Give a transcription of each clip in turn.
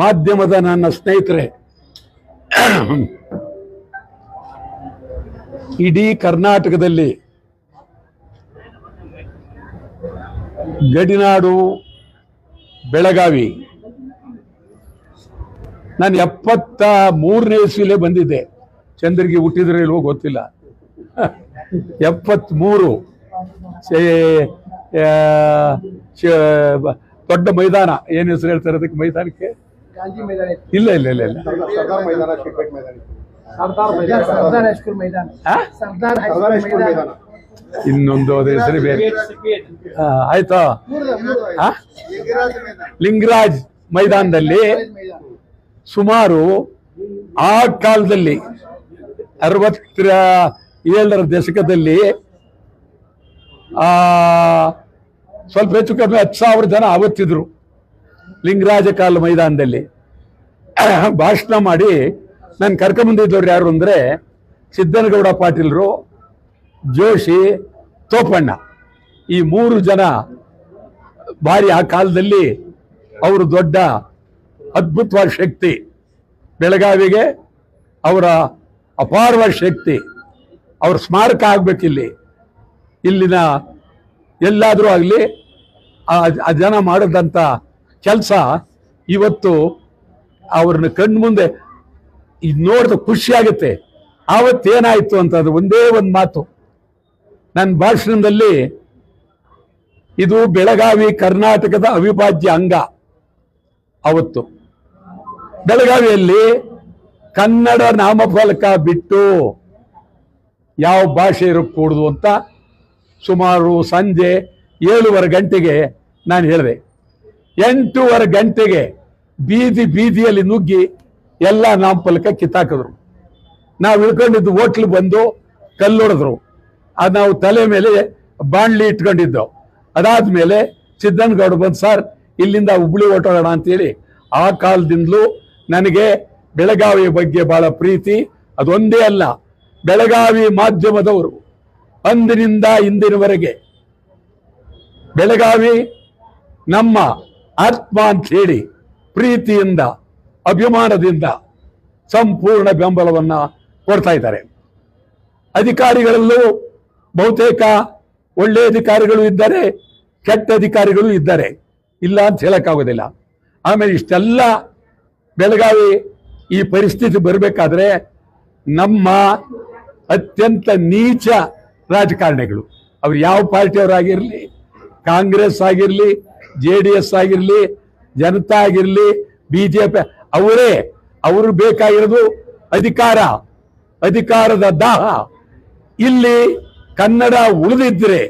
ಮಾಧ್ಯಮದ ನನ್ನ ಸ್ನೇಹಿತರೆ, ಇಡೀ ಕರ್ನಾಟಕದಲ್ಲಿ ಗಡಿನಾಡು ಬೆಳಗಾವಿ, ನಾನು 73ನೇ ಇಸ್ವಿಲೇ ಬಂದಿದ್ದೆ. ಚಂದ್ರಿಗೆ ಹುಟ್ಟಿದ್ರೆ ಇಲ್ವೋ ಗೊತ್ತಿಲ್ಲ. 73 ದೊಡ್ಡ ಮೈದಾನ, ಏನು ಹೆಸರು ಹೇಳ್ತಾರೆ ಅದಕ್ಕೆ ಮೈದಾನಕ್ಕೆ? ಇಲ್ಲ ಇಲ್ಲ ಇಲ್ಲ ಇಲ್ಲ ಇನ್ನೊಂದು ಅದೇ ಹೆಸರು ಬೇರೆ. ಆಯ್ತಾ? ಲಿಂಗರಾಜ್ ಮೈದಾನದಲ್ಲಿ ಸುಮಾರು ಆ ಕಾಲದಲ್ಲಿ 67ರ ದಶಕದಲ್ಲಿ ಸ್ವಲ್ಪ ಹೆಚ್ಚು ಕಡಿಮೆ 10,000 ಜನ ಆವತ್ತಿದ್ರು ಲಿಂಗರಾಜ ಕಾಲ ಮೈದಾನದಲ್ಲಿ. ಭಾಷಣ ಮಾಡಿ ನಾನು ಕರ್ಕೊಂಬಂದಿದ್ದವ್ರು ಯಾರು ಅಂದರೆ ಸಿದ್ದನಗೌಡ ಪಾಟೀಲ್ರು, ಜೋಶಿ, ತೋಪಣ್ಣ. ಈ 3 ಜನ ಭಾರಿ ಆ ಕಾಲದಲ್ಲಿ ಅವರು ದೊಡ್ಡ ಅದ್ಭುತವಾದ ಶಕ್ತಿ. ಬೆಳಗಾವಿಗೆ ಅವರ ಅಪಾರವಾದ ಶಕ್ತಿ. ಅವ್ರ ಸ್ಮಾರಕ ಆಗ್ಬೇಕಿಲ್ಲಿ, ಇಲ್ಲಿನ ಎಲ್ಲಾದರೂ ಆಗಲಿ ಆ ಜನ ಮಾಡಿದಂಥ ಕೆಲಸ ಇವತ್ತು ಅವ್ರನ್ನ ಕಣ್ಣು ಮುಂದೆ ನೋಡಿದ ಖುಷಿ ಆಗುತ್ತೆ. ಆವತ್ತೇನಾಯಿತು ಅಂತ ಅದು ಒಂದೇ ಒಂದು ಮಾತು ನನ್ನ ಭಾಷಣದಲ್ಲಿ, ಇದು ಬೆಳಗಾವಿ ಕರ್ನಾಟಕದ ಅವಿಭಾಜ್ಯ ಅಂಗ. ಅವತ್ತು ಬೆಳಗಾವಿಯಲ್ಲಿ ಕನ್ನಡ ನಾಮಫಲಕ ಬಿಟ್ಟು ಯಾವ ಭಾಷೆ ಇರக்கூಡದು ಅಂತ ಸುಮಾರು ಸಂಜೆ 7:15 ಗಂಟೆಗೆ ನಾನು ಹೇಳಿದೆ. 8:15 ಗಂಟೆಗೆ ಬೀದಿಯಲ್ಲಿ ನುಗ್ಗಿ ಎಲ್ಲ ನಾಮಫಲಕ ಕಿತ್ತಾಕಿದ್ರು. ನಾವು ಇಳ್ಕೊಂಡಿದ್ದು ಹೋಟ್ಲು ಬಂದು ಕಲ್ಲೊಡೆದ್ರು. ಅದು ನಾವು ತಲೆ ಮೇಲೆ ಬಾಣ್ಲಿ ಇಟ್ಕೊಂಡಿದ್ದೋ. ಅದಾದ್ಮೇಲೆ ಸಿದ್ದನಗೌಡ ಬಂದು, ಸರ್ ಇಲ್ಲಿಂದ ಹುಬ್ಳಿ ಹೊಟ್ಟೋಗೋಣ ಅಂತೇಳಿ. ಆ ಕಾಲದಿಂದಲೂ ನನಗೆ ಬೆಳಗಾವಿ ಬಗ್ಗೆ ಬಹಳ ಪ್ರೀತಿ. ಅದೊಂದೇ ಅಲ್ಲ, ಬೆಳಗಾವಿ ಮಾಧ್ಯಮದವರು ಅಂದಿನಿಂದ ಇಂದಿನವರೆಗೆ ಬೆಳಗಾವಿ ನಮ್ಮ ಆತ್ಮ ಅಂತ ಹೇಳಿ ಪ್ರೀತಿಯಿಂದ ಅಭಿಮಾನದಿಂದ ಸಂಪೂರ್ಣ ಬೆಂಬಲವನ್ನು ಕೊಡ್ತಾ ಇದ್ದಾರೆ. ಅಧಿಕಾರಿಗಳಲ್ಲೂ ಬಹುತೇಕ ಒಳ್ಳೆ ಅಧಿಕಾರಿಗಳು ಇದ್ದಾರೆ, ಕೆಟ್ಟ ಅಧಿಕಾರಿಗಳು ಇದ್ದಾರೆ, ಇಲ್ಲ ಅಂತ ಹೇಳಕ್ಕಾಗೋದಿಲ್ಲ. ಆಮೇಲೆ ಇಷ್ಟೆಲ್ಲ ಬೆಳಗಾವಿ ಈ ಪರಿಸ್ಥಿತಿ ಬರಬೇಕಾದ್ರೆ ನಮ್ಮ ಅತ್ಯಂತ ನೀಚ ರಾಜಕಾರಣಿಗಳು, ಅವ್ರು ಯಾವ ಪಾರ್ಟಿಯವರಾಗಿರಲಿ, ಕಾಂಗ್ರೆಸ್ ಆಗಿರಲಿ, JDS ಆಗಿರಲಿ, ಜನತಾ ಆಗಿರಲಿ, BJP, ಅವರು ಬೇಕಾಗಿರೋದು ಅಧಿಕಾರದ ದಾಹ. ಇಲ್ಲಿ ಕನ್ನಡ ಉಳಿದಿದ್ರೆ,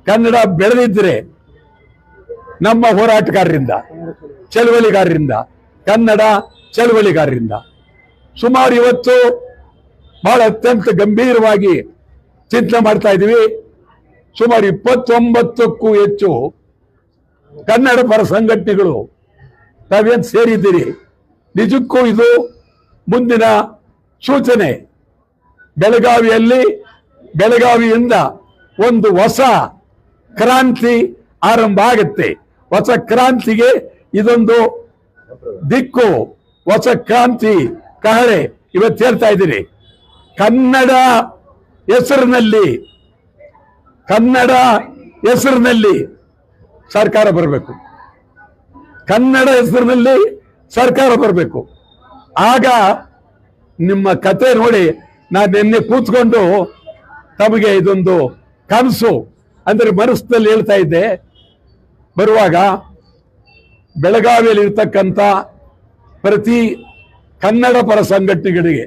ಕನ್ನಡ ಬೆಳೆದಿದ್ರೆ ನಮ್ಮ ಹೋರಾಟಗಾರರಿಂದ, ಚಳವಳಿಗಾರರಿಂದ, ಕನ್ನಡ ಚಳವಳಿಗಾರರಿಂದ ಸುಮಾರು ಇವತ್ತು ಬಹಳ ಅತ್ಯಂತ ಗಂಭೀರವಾಗಿ ಚಿಂತನೆ ಮಾಡ್ತಾ ಇದ್ದೀವಿ. ಸುಮಾರು 29ಕ್ಕೂ ಹೆಚ್ಚು ಕನ್ನಡ ಪರ ಸಂಘಟನೆಗಳು ತಾವೇನು ಸೇರಿದ್ದೀರಿ. ನಿಜಕ್ಕೂ ಇದು ಮುಂದಿನ ಸೂಚನೆ. ಬೆಳಗಾವಿಯಿಂದ ಒಂದು ಹೊಸ ಕ್ರಾಂತಿ ಆರಂಭ ಆಗುತ್ತೆ. ಹೊಸ ಕ್ರಾಂತಿಗೆ ಇದೊಂದು ದಿಕ್ಕು, ಹೊಸ ಕ್ರಾಂತಿ ಕಹಳೆ. ಇವತ್ತು ಹೇಳ್ತಾ ಇದ್ದೀನಿ, ಕನ್ನಡ ಹೆಸರಿನಲ್ಲಿ ಸರ್ಕಾರ ಬರಬೇಕು. ಕನ್ನಡ ಹೆಸರಿನಲ್ಲಿ ಸರ್ಕಾರ ಬರಬೇಕು. ಆಗ ನಿಮ್ಮ ಕತೆ ನೋಡಿ, ನಾನು ನಿನ್ನೆ ಕೂತ್ಕೊಂಡು ತಮಗೆ ಇದೊಂದು ಕನಸು ಅಂದರೆ ಮನಸ್ಸಿನಲ್ಲಿ ಹೇಳ್ತಾ ಇದ್ದೆ. ಬರುವಾಗ ಬೆಳಗಾವಿಯಲ್ಲಿ ಇರ್ತಕ್ಕಂಥ ಪ್ರತಿ ಕನ್ನಡ ಪರ ಸಂಘಟನೆಗಳಿಗೆ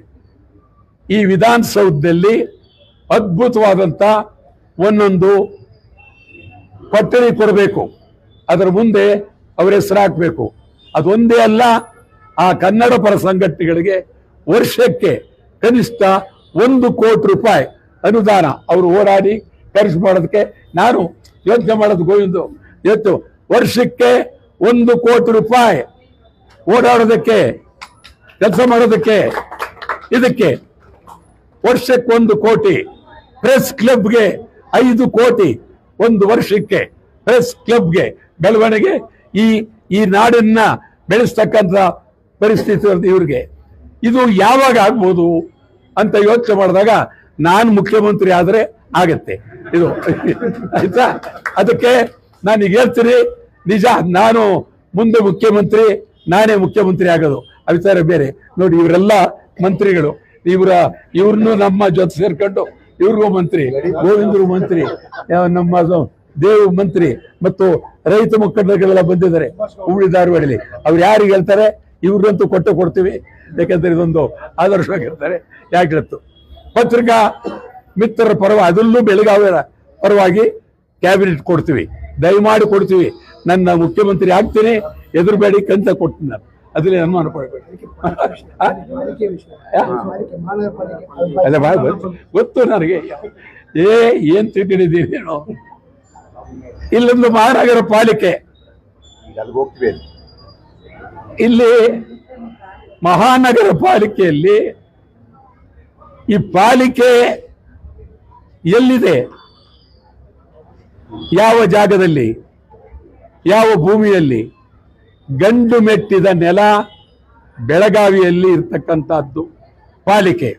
ಈ ವಿಧಾನಸೌಧದಲ್ಲಿ ಅದ್ಭುತವಾದಂಥ ಒಂದೊಂದು ಕೊಠಡಿ ಕೊಡಬೇಕು. ಅದರ ಮುಂದೆ ಅವರ ಹೆಸರು ಹಾಕಬೇಕು. ಅದೊಂದೇ ಅಲ್ಲ, ಆ ಕನ್ನಡ ಪರ ಸಂಘಟನೆಗಳಿಗೆ ವರ್ಷಕ್ಕೆ ಕನಿಷ್ಠ 1 ಕೋಟಿ ರೂಪಾಯಿ ಅನುದಾನ ಅವರು ಹೋರಾಡಿ ಖರ್ಚು ಮಾಡೋದಕ್ಕೆ ನಾನು ಯೋಚನೆ ಮಾಡೋದು. ಗೋವಿಂದು ಇವತ್ತು ವರ್ಷಕ್ಕೆ 1 ಕೋಟಿ ರೂಪಾಯಿ ಓಡಾಡೋದಕ್ಕೆ, ಕೆಲಸ ಮಾಡೋದಕ್ಕೆ, ಇದಕ್ಕೆ ವರ್ಷಕ್ಕೆ 1 ಕೋಟಿ. ಪ್ರೆಸ್ ಕ್ಲಬ್ಗೆ 5 ಕೋಟಿ 1 ವರ್ಷಕ್ಕೆ. ಪ್ರೆಸ್ ಕ್ಲಬ್ಗೆ ಬೆಳವಣಿಗೆ, ಈ ನಾಡನ್ನ ಬೆಳೆಸ್ತಕ್ಕಂಥ ಪರಿಸ್ಥಿತಿ ಇವ್ರಿಗೆ. ಇದು ಯಾವಾಗ ಆಗ್ಬೋದು ಅಂತ ಯೋಚನೆ ಮಾಡಿದಾಗ ನಾನು ಮುಖ್ಯಮಂತ್ರಿ ಆದರೆ ಆಗತ್ತೆ ಇದು ಆಯ್ತಾ. ಅದಕ್ಕೆ ನಾನು ಈಗ ಹೇಳ್ತೀನಿ, ನಿಜ ನಾನು ಮುಂದೆ ಮುಖ್ಯಮಂತ್ರಿ, ನಾನೇ ಮುಖ್ಯಮಂತ್ರಿ ಆಗೋದು, ಆ ವಿಚಾರ ಬೇರೆ. ನೋಡಿ ಇವರೆಲ್ಲ ಮಂತ್ರಿಗಳು, ಇವ್ರನ್ನು ನಮ್ಮ ಜೊತೆ ಸೇರ್ಕೊಂಡು ಇವ್ರಿಗೂ ಮಂತ್ರಿ, ಗೋವಿಂದ್ರು ಮಂತ್ರಿ, ನಮ್ಮ ದೇವ್ ಮಂತ್ರಿ ಮತ್ತು ರೈತ ಮುಖಂಡಗಳೆಲ್ಲ ಬಂದಿದ್ದಾರೆ ಹುಬ್ಳಿ ಧಾರವಾಡಲ್ಲಿ. ಅವ್ರು ಯಾರಿಗೆ ಹೇಳ್ತಾರೆ ಇವ್ರಂತೂ ಕೊಡ್ತೀವಿ, ಯಾಕಂದ್ರೆ ಇದೊಂದು ಆದರ್ಶವಾಗಿರ್ತಾರೆ. ಯಾಕಿರತ್ತು ಪತ್ರಿಕಾ ಮಿತ್ರರ ಪರವಾಗಿ, ಅದರಲ್ಲೂ ಬೆಳಗಾವಿಯ ಪರವಾಗಿ ಕ್ಯಾಬಿನೆಟ್ ಕೊಡ್ತೀವಿ, ದಯಮಾಡಿ ಕೊಡ್ತೀವಿ. ನನ್ನ ಮುಖ್ಯಮಂತ್ರಿ ಆಗ್ತೀನಿ, ಎದುರುಬೇಡಿ ಕಂತ ಕೊಡ್ತೀನಿ ನಾನು, ಅದ್ರಲ್ಲಿ ಅನುಮಾನ ಪಡಬೇಡಿ. ಅದೇ ಗೊತ್ತು ನನಗೆ, ಏನ್ ತಿಳ್ಕೊಂಡಿದ್ದೀನಿ ನೀನು. ಇಲ್ಲೊಂದು ಮಹಾನಗರ ಪಾಲಿಕೆ, ಇಲ್ಲಿ ಮಹಾನಗರ ಪಾಲಿಕೆಯಲ್ಲಿ ಈ ಪಾಲಿಕೆ ಎಲ್ಲಿದೆ, ಯಾವ ಜಾಗದಲ್ಲಿ, ಯಾವ ಭೂಮಿಯಲ್ಲಿ? ಗಂಡು ಮೆಟ್ಟಿದ ನೆಲ ಬೆಳಗಾವಿಯಲ್ಲಿ ಇರ್ತಕ್ಕಂಥದ್ದು ಪಾಲಿಕೆ.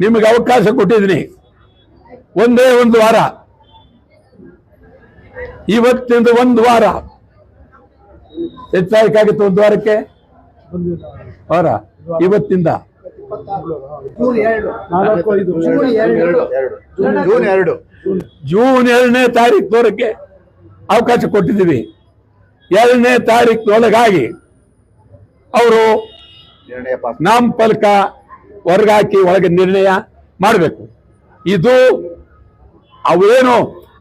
ನಿಮಗೆ ಅವಕಾಶ ಕೊಟ್ಟಿದ್ದೀನಿ, ಒಂದೇ ಒಂದು ವಾರ, ಇವತ್ತಿಂದ ಒಂದು ವಾರ ಹೆಚ್ಚಾಗಿತ್ತು. ಒಂದು ವಾರಕ್ಕೆ ವಾರ, ಇವತ್ತಿಂದ ಜೂನ್ 2ನೇ ತಾರೀಕಿನವರೆಗೆ ಅವಕಾಶ ಕೊಟ್ಟಿದ್ದೀವಿ. 2ನೇ ತಾರೀಕಿನೊಳಗಾಗಿ ಅವರು ನಾಮಫಲಕ ಹೊರಗಾಕಿ ಒಳಗೆ ನಿರ್ಣಯ ಮಾಡಬೇಕು. ಇದು ಅವೇನು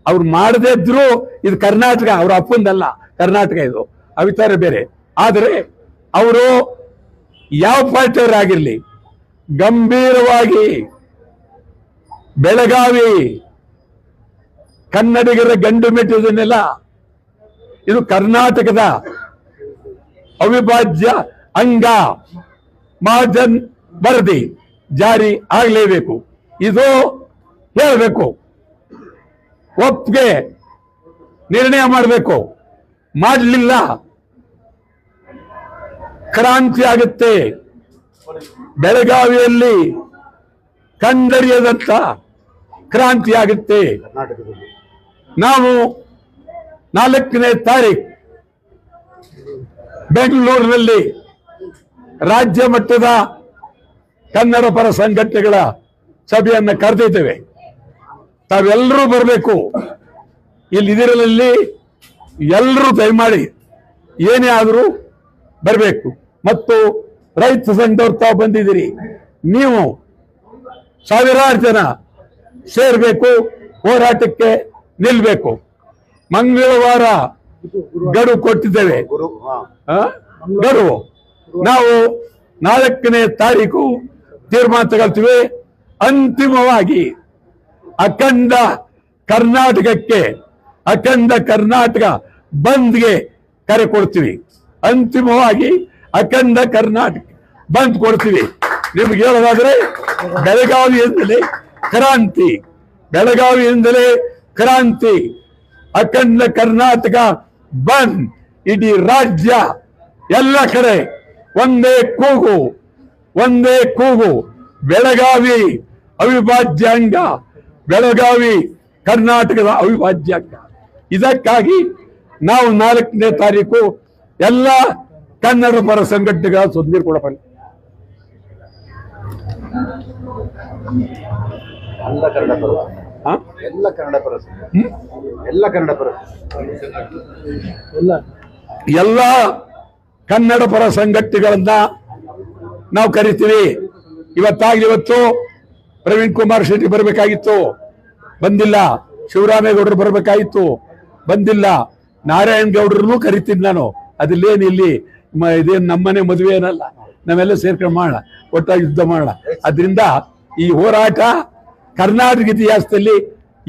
ಅವ್ರು ಮಾಡದೇ ಇದ್ರು, ಇದು ಕರ್ನಾಟಕ, ಅವ್ರ ಅಪ್ಪಂದಲ್ಲ, ಕರ್ನಾಟಕ ಇದು, ಅವಿಚಾರ ಬೇರೆ. ಆದರೆ ಅವರು ಯಾವ ಪಾರ್ಟಿಯವರಾಗಿರ್ಲಿ, ಗಂಭೀರವಾಗಿ ಬೆಳಗಾವಿ ಕನ್ನಡಿಗರ ಗಂಡು ಮೆಟ್ಟಿದನ್ನೆಲ್ಲ, ಇದು ಕರ್ನಾಟಕದ ಅವಿಭಾಜ್ಯ ಅಂಗ, ಮಹಾಜನ್ ವರದಿ ಜಾರಿ ಆಗಲೇಬೇಕು. ಇದು ಹೇಳಬೇಕು, ಒಪ್ಪಿಗೆ ನಿರ್ಣಯ ಮಾಡಬೇಕು. ಮಾಡಲಿಲ್ಲ ಕ್ರಾಂತಿ ಆಗುತ್ತೆ. ಬೆಳಗಾವಿಯಲ್ಲಿ ಕಂಡರಿಯದಂತ ಕ್ರಾಂತಿ ಆಗುತ್ತೆ. ನಾವು 4ನೇ ತಾರೀಕು ಬೆಂಗಳೂರಿನಲ್ಲಿ ರಾಜ್ಯ ಮಟ್ಟದ ಕನ್ನಡ ಪರ ಸಂಘಟನೆಗಳ ಸಭೆಯನ್ನು ಕರೆದಿದ್ದೇವೆ. ತಾವೆಲ್ಲರೂ ಬರಬೇಕು. ಇದರಲ್ಲಿ ಎಲ್ಲರೂ ದಯಮಾಡಿ ಏನೇ ಆದರೂ ಬರಬೇಕು. ಮತ್ತು ರೈತ ಸಂಘದವ್ರು ತಾವು ಬಂದಿದ್ದೀರಿ, ನೀವು ಸಾವಿರಾರು ಜನ ಸೇರ್ಬೇಕು, ಹೋರಾಟಕ್ಕೆ ನಿಲ್ಬೇಕು. ಮಂಗಳವಾರ ಗಡುವು ಕೊಟ್ಟಿದ್ದೇವೆ, ಗಡುವು. ನಾವು 4ನೇ ತಾರೀಕು ತೀರ್ಮಾನ ತಗೊಳ್ತೀವಿ. ಅಂತಿಮವಾಗಿ ಅಖಂಡ ಕರ್ನಾಟಕಕ್ಕೆ, ಅಖಂಡ ಕರ್ನಾಟಕ ಬಂದ್ಗೆ ಕರೆ ಕೊಡ್ತೀವಿ. ಅಂತಿಮವಾಗಿ ಅಖಂಡ ಕರ್ನಾಟಕ ಬಂದ್ ಕೊಡ್ತೀವಿ. ನಿಮ್ಗೆ ಹೇಳೋದಾದ್ರೆ ಬೆಳಗಾವಿಯಿಂದಲೇ ಕ್ರಾಂತಿ, ಬೆಳಗಾವಿಯಿಂದಲೇ ಕ್ರಾಂತಿ, ಅಖಂಡ ಕರ್ನಾಟಕ ಬಂದ್. ಇಡೀ ರಾಜ್ಯ ಎಲ್ಲ ಕಡೆ ಒಂದೇ ಕೂಗು, ಒಂದೇ ಕೂಗು, ಬೆಳಗಾವಿ ಅವಿಭಾಜ್ಯ ಅಂಗ, ಬೆಳಗಾವಿ ಕರ್ನಾಟಕದ ಅವಿಭಾಜ್ಯ ಅಂಗ. ಇದಕ್ಕಾಗಿ ನಾವು 4ನೇ ತಾರೀಕು ಎಲ್ಲ ಕನ್ನಡ ಪರ ಸಂಘಟನೆಗಳ ಸುದ್ದಿ ಕೊಡಬಲ್ಲ. ಎಲ್ಲ ಕನ್ನಡ ಪರ ಸಂಘಟನೆಗಳನ್ನ ನಾವು ಕರಿತೀವಿ. ಇವತ್ತು ಪ್ರವೀಣ್ ಕುಮಾರ್ ಶೆಟ್ಟಿ ಬರಬೇಕಾಗಿತ್ತು, ಬಂದಿಲ್ಲ. ಶಿವರಾಮೇಗೌಡರು ಬರಬೇಕಾಗಿತ್ತು, ಬಂದಿಲ್ಲ. ನಾರಾಯಣ ಗೌಡ್ರನ್ನು ಕರಿತೀನಿ ನಾನು. ಅದಿಲ್ಲೇನು ಇಲ್ಲಿ ಇದೇನು ನಮ್ಮನೆ ಮದುವೆ ಏನಲ್ಲ, ನಾವೆಲ್ಲ ಸೇರ್ಕೊಂಡು ಮಾಡೋಣ, ಒಟ್ಟಾಗಿ ಯುದ್ಧ ಮಾಡೋಣ. ಅದರಿಂದ ಈ ಹೋರಾಟ ಕರ್ನಾಟಕ ಇತಿಹಾಸದಲ್ಲಿ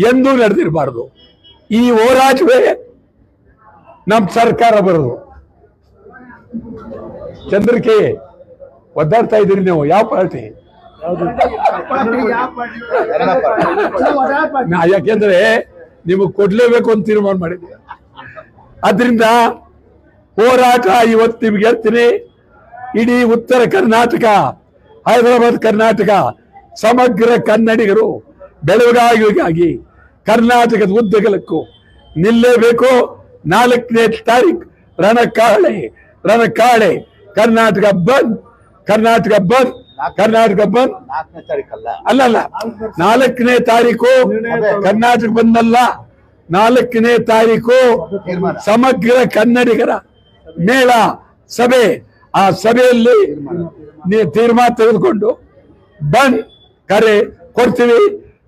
ಎಂದೂ ನಡೆದಿರಬಾರ್ದು. ಈ ಹೋರಾಟವೇ ನಮ್ಮ ಸರ್ಕಾರ ಬರೋದು. ಚಂದ್ರಿಕೆ ಒದ್ದಾಡ್ತಾ ಇದ್ದೀರಿ ನೀವು, ಯಾವ ಪಾರ್ಟಿ? ಯಾಕೆಂದ್ರೆ ನಿಮಗೆ ಕೊಡ್ಲೇಬೇಕು ಅಂತ ತೀರ್ಮಾನ ಮಾಡಿದ್ದೀವಿ. ಅದರಿಂದ ಹೋರಾಟ ಇವತ್ತು ನಿಮ್ಗೆ ಹೇಳ್ತೀನಿ, ಇಡೀ ಉತ್ತರ ಕರ್ನಾಟಕ, ಹೈದರಾಬಾದ್ ಕರ್ನಾಟಕ, ಸಮಗ್ರ ಕನ್ನಡಿಗರು ಬೆಳವಣಿಗೆಗಾಗಿ ಕರ್ನಾಟಕದ ಉದ್ದಗಲಕ್ಕೂ ನಿಲ್ಲೇಬೇಕು. 4ನೇ ತಾರೀಕು ರಣಕಾಳೆ ಕರ್ನಾಟಕ ಬಂದ್, ಕರ್ನಾಟಕ ಬಂದ್, ಕರ್ನಾಟಕ ಬಂದ್. 4ನೇ ತಾರೀಕಲ್ಲ, ಅಲ್ಲಲ್ಲ, 4ನೇ ತಾರೀಕು ಕರ್ನಾಟಕ ಬಂದಲ್ಲ, 4ನೇ ತಾರೀಕು ಸಮಗ್ರ ಕನ್ನಡಿಗರ ಮೇಳ ಸಭೆ. ಆ ಸಭೆಯಲ್ಲಿ ತೀರ್ಮಾನ ತೆಗೆದುಕೊಂಡು ಬಂದ್ ಕರೆ ಕೊಡ್ತೀವಿ.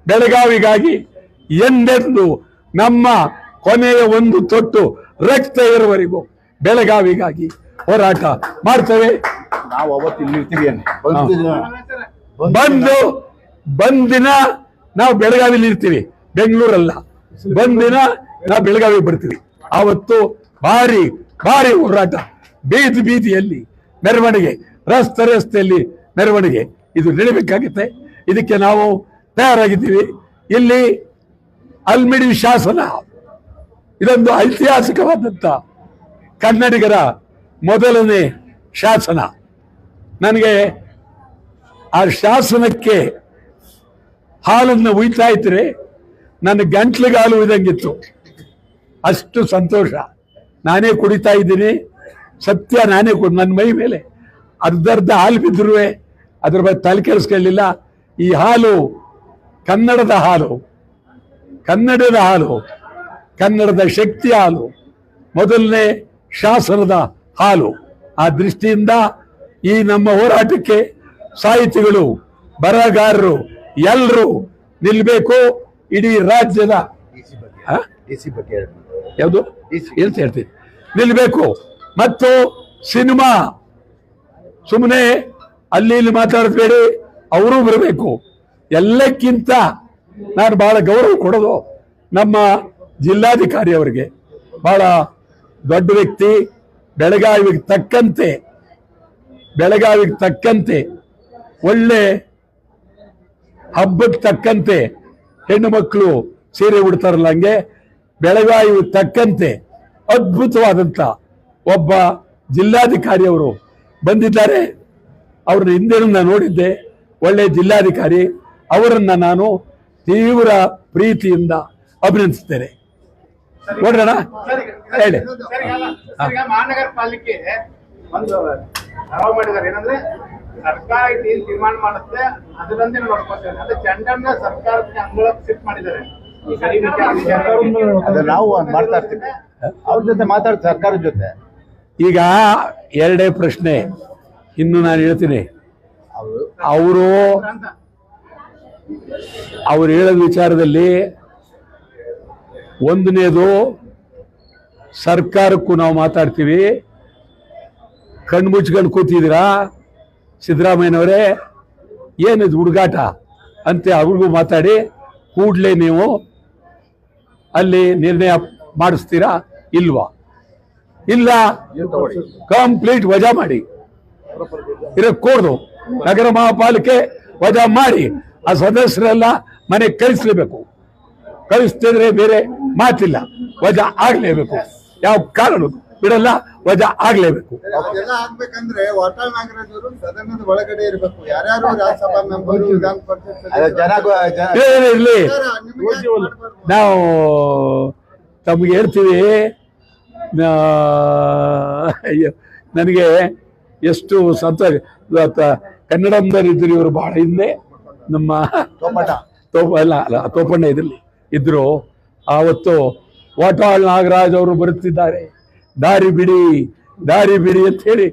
ಬೆಳಗಾವಿಗಾಗಿ ಎಂದೆಂದು ನಮ್ಮ ಕೊನೆಯ ಒಂದು ತೊಟ್ಟು ರಕ್ತ ಇರುವವರೆಗೂ ಬೆಳಗಾವಿಗಾಗಿ ಹೋರಾಟ ಮಾಡ್ತೇವೆ. ನಾವು ಅವತ್ತು ಇಲ್ಲಿ ಇರ್ತೀವಿ. ಬಂದಿನ ನಾವು ಬೆಳಗಾವಿಲಿ ಇರ್ತೀವಿ, ಬೆಂಗಳೂರಲ್ಲ. ಬಂದಿನ ನಾವು ಬೆಳಗಾವಿ ಬರ್ತೀವಿ. ಆವತ್ತು ಭಾರಿ ಭಾರಿ ಹೋರಾಟ, ಬೀದಿ ಬೀದಿಯಲ್ಲಿ ಮೆರವಣಿಗೆ, ರಸ್ತೆಯಲ್ಲಿ ಮೆರವಣಿಗೆ, ಇದು ನಡಿಬೇಕಾಗುತ್ತೆ. ಇದಕ್ಕೆ ನಾವು ತಯಾರಾಗಿದ್ದೀವಿ. ಇಲ್ಲಿ ಅಲ್ಮಿಡಿ ಶಾಸನ, ಇದೊಂದು ಐತಿಹಾಸಿಕವಾದಂಥ ಕನ್ನಡಿಗರ ಮೊದಲನೇ ಶಾಸನ. ನನಗೆ ಆ ಶಾಸನಕ್ಕೆ ಹಾಲನ್ನು ಉಯ್ತಾ ಇದ್ರೆ ನನ್ನ ಗಂಟ್ಲಿಗೆ ಹಾಲು ಇದ್ದಂಗಿತ್ತು, ಅಷ್ಟು ಸಂತೋಷ. ನಾನೇ ಕುಡಿತಾ ಇದ್ದೀನಿ, ಸತ್ಯ ನಾನೇ ನನ್ನ ಮೈ ಮೇಲೆ ಅರ್ಧರ್ಧ ಹಾಲು ಬಿದ್ದರೂ ಅದ್ರ ಬಗ್ಗೆ ತಲೆ ಕೆಡಿಸ್ಕೊಳ್ಳಿಲ್ಲ. ಈ ಹಾಲು ಕನ್ನಡದ ಹಾಲು, ಕನ್ನಡದ ಹಾಲು, ಕನ್ನಡದ ಶಕ್ತಿ ಹಾಲು, ಮೊದಲನೇ ಶಾಸನದ ಹಾಲು. ಆ ದೃಷ್ಟಿಯಿಂದ ಈ ನಮ್ಮ ಹೋರಾಟಕ್ಕೆ ಸಾಹಿತಿಗಳು, ಬರಹಗಾರರು ಎಲ್ಲರೂ ನಿಲ್ಬೇಕು. ಇಡೀ ರಾಜ್ಯದ ಯಾವುದು ಅಂತ ಹೇಳ್ತೀನಿ, ನಿಲ್ಬೇಕು. ಮತ್ತು ಸಿನಿಮಾ ಸುಮ್ಮನೆ ಅಲ್ಲಿ ಇಲ್ಲಿ ಮಾತಾಡಬೇಡಿ, ಅವರೂ ಬರಬೇಕು. ಎಲ್ಲಕ್ಕಿಂತ ನಾನು ಬಹಳ ಗೌರವ ಕೊಡೋದು ನಮ್ಮ ಜಿಲ್ಲಾಧಿಕಾರಿ ಅವರಿಗೆ. ಬಹಳ ದೊಡ್ಡ ವ್ಯಕ್ತಿ, ಬೆಳಗಾವಿಗೆ ತಕ್ಕಂತೆ ಒಳ್ಳೆ ಹಬ್ಬಕ್ಕೆ ತಕ್ಕಂತೆ ಹೆಣ್ಣು ಮಕ್ಕಳು ಸೀರೆ ಉಡ್ತಾರಲ್ಲ, ಹಂಗೆ ಬೆಳಗಾವಿ ತಕ್ಕಂತೆ ಅದ್ಭುತವಾದಂಥ ಒಬ್ಬ ಜಿಲ್ಲಾಧಿಕಾರಿ ಅವರು ಬಂದಿದ್ದಾರೆ. ಅವ್ರನ್ನ ಹಿಂದೆನೂ ನಾನು ನೋಡಿದ್ದೆ, ಒಳ್ಳೆ ಜಿಲ್ಲಾಧಿಕಾರಿ. ಅವರನ್ನ ನಾನು ತೀವ್ರ ಪ್ರೀತಿಯಿಂದ ಅಭಿನಂದಿಸ್ತೇನೆ. ನೋಡ್ರಣ ಹೇಳಿ. ಮಹಾನಗರ ಪಾಲಿಕೆ ಒಂದು ಮಾಡಿದ್ದಾರೆ, ಏನಂದ್ರೆ ಸರ್ಕಾರ ಏನ್ ತೀರ್ಮಾನ ಮಾಡುತ್ತೆ ಅದರಂತೆ ನೋಡ್ಕೊಳ್ತೇವೆ. ಅದೇ ಚಂಡನ್ನ ಸರ್ಕಾರಕ್ಕೆ ಅಂಗಳಕ್ಕೆ ಶಿಫ್ಟ್ ಮಾಡಿದ್ದಾರೆ. ನಾವು ಮಾಡ್ತಾ ಇರ್ತೀವಿ, ಅವ್ರ ಜೊತೆ ಮಾತಾಡ್ತೀವಿ, ಸರ್ಕಾರದ ಜೊತೆ. ಈಗ ಎರಡೇ ಪ್ರಶ್ನೆ ಇನ್ನು ನಾನು ಹೇಳ್ತೀನಿ. ಅವರು ಹೇಳೋ ವಿಚಾರದಲ್ಲಿ ಒಂದನೇದು, ಸರ್ಕಾರಕ್ಕೂ ನಾವು ಮಾತಾಡ್ತೀವಿ, ಕಣ್ಣು ಮುಚ್ಕೊಂಡು ಕೂತಿದ್ದೀರಾ ಸಿದ್ದರಾಮಯ್ಯನವರೇ, ಏನಿದು ಹುಡುಗಾಟ ಅಂತ ಅವ್ರಿಗೂ ಮಾತಾಡಿ ಕೂಡಲೇ ನೀವು ಅಲ್ಲಿ ನಿರ್ಣಯ ಮಾಡಿಸ್ತೀರಾ ಇಲ್ವಾ? ಇಲ್ಲ, ಕಂಪ್ಲೀಟ್ ವಜಾ ಮಾಡಿ ಇರக்கூಡ್ದು. ನಗರ ಮಹಾಪಾಲಿಕೆ ವಜಾ ಮಾಡಿ ಆ ಸದಸ್ಯರೆಲ್ಲ ಮನೆಗೆ ಕಳಿಸ್ಲೇಬೇಕು. ಕಳಿಸ್ತಿದ್ರೆ ಬೇರೆ ಮಾತಿಲ್ಲ, ವಜಾ ಆಗ್ಲೇಬೇಕು. ಯಾವ ಕಾರಣ ಬಿಡಲ್ಲ, ವಜಾ ಆಗ್ಲೇಬೇಕು. ಆಗ್ಬೇಕಂದ್ರೆ ವಾಟಾಳ್ ನಾಗರಾಜ್ ಅವರು ಸದನದ ಒಳಗಡೆ ಇರಬೇಕು. ಯಾರ್ಯಾರು ರಾಜ್ಯಸಭಾ ಮೆಂಬರು, ವಿಧಾನ ಪರಿಷತ್ ಇರ್ಲಿ, ನಾವು ತಮ್ಗೆ ಹೇಳ್ತೀವಿ. ನನಗೆ ಎಷ್ಟು ಸಂತೋಷ. ಕನ್ನಡಂದರಿದ್ರು ಇವರು ಬಹಳ ಹಿಂದೆ, ನಮ್ಮ ತೋಪಣ್ಣ ಇದ್ರು. ಆವತ್ತು ವಾಟಾಳ್ ನಾಗರಾಜ್ ಅವರು ಬರುತ್ತಿದ್ದಾರೆ, ದಾರಿ ಬಿಡಿ ಅಂತ ಹೇಳಿ